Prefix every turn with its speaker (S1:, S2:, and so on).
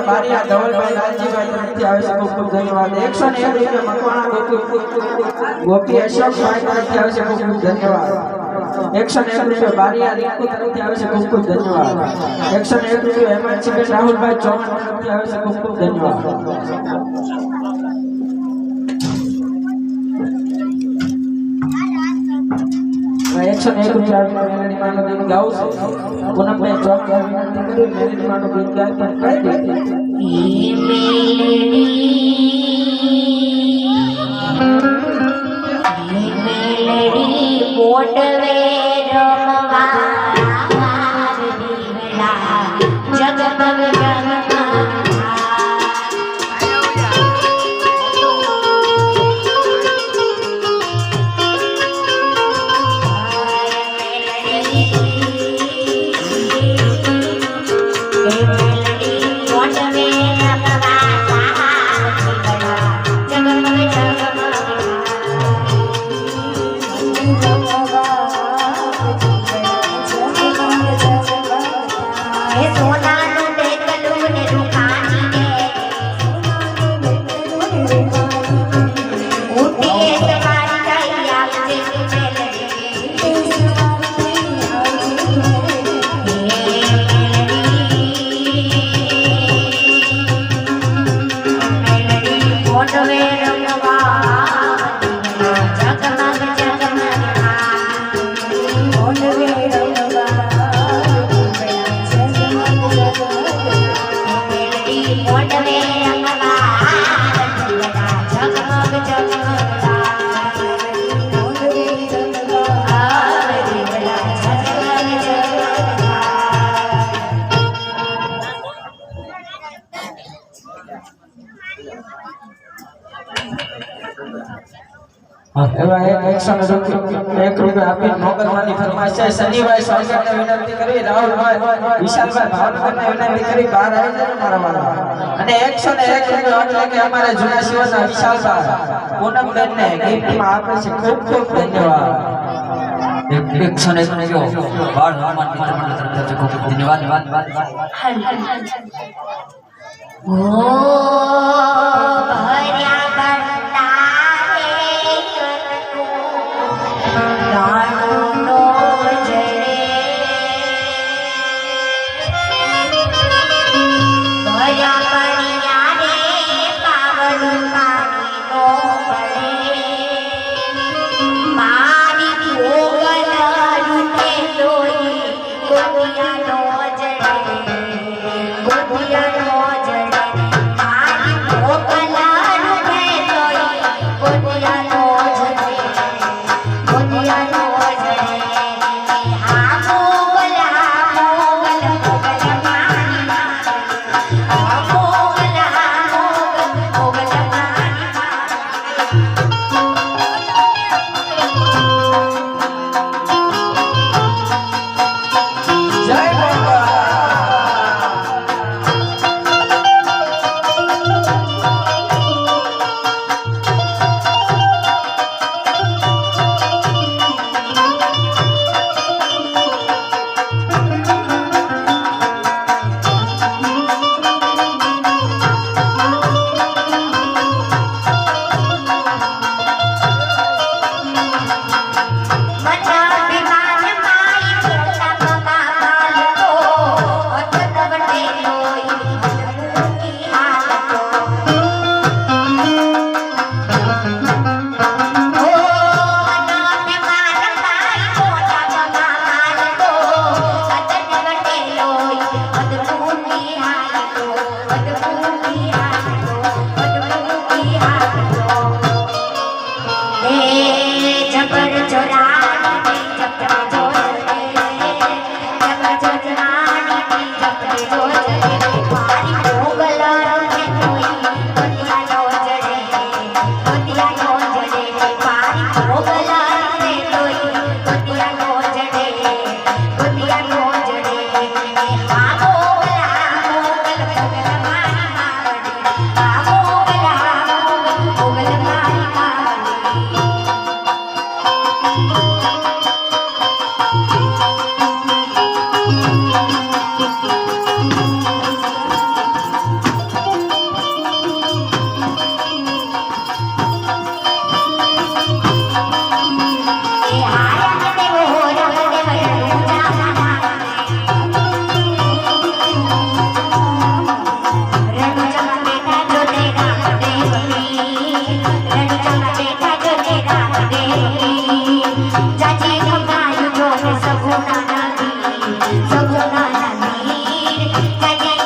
S1: બારિયા ધવલભાઈ લાલજીભાઈ તરફથી આવે છે ખૂબ ખૂબ ધન્યવાદ 101 રૂપિયા મકવાણા ગોપી અશોકભાઈ તરફથી આવે છે ખૂબ ખૂબ ધન્યવાદ 101 રૂપિયા બારિયા રીકુ તરફથી આવે છે ખૂબ ખૂબ ધન્યવાદ 101 રૂપિયા હેમંતસિંહ રાહુલભાઈ ચૌહાણ તરફથી આવે છે ખૂબ ખૂબ ધન્યવાદ 101 રૂપિયા મેલેડી માનો ગીત ગાઉં છું પૂનમભાઈ ચોક વિનંતી કરી મેલેડી માનો ગીત ગાય પણ કઈ
S2: મેલેડી મોટવે રમવા જગમગ
S1: एक रुपया आपी मोगलमानी फरमाइश है सनीभाई स्वागत ने विनंती કરી રાહુલભાઈ વિશાલભાઈ ભાવનગર ને વિનંતી કરી બહાર આવી જાય મારા વાળા અને 101 રૂપિયા એટલે કે અમારા જૂના શિવના વિશાલભાઈ પૂનમબેન ને ગિફ્ટ માં આપે છે ખૂબ ખૂબ ધન્યવાદ
S3: 101 રૂપિયા બાળ હનુમાન મિત્ર મંડળ તરફથી ખૂબ ખૂબ ધન્યવાદ
S2: ઓ ભર્યા સગુના નદી સગુના નદી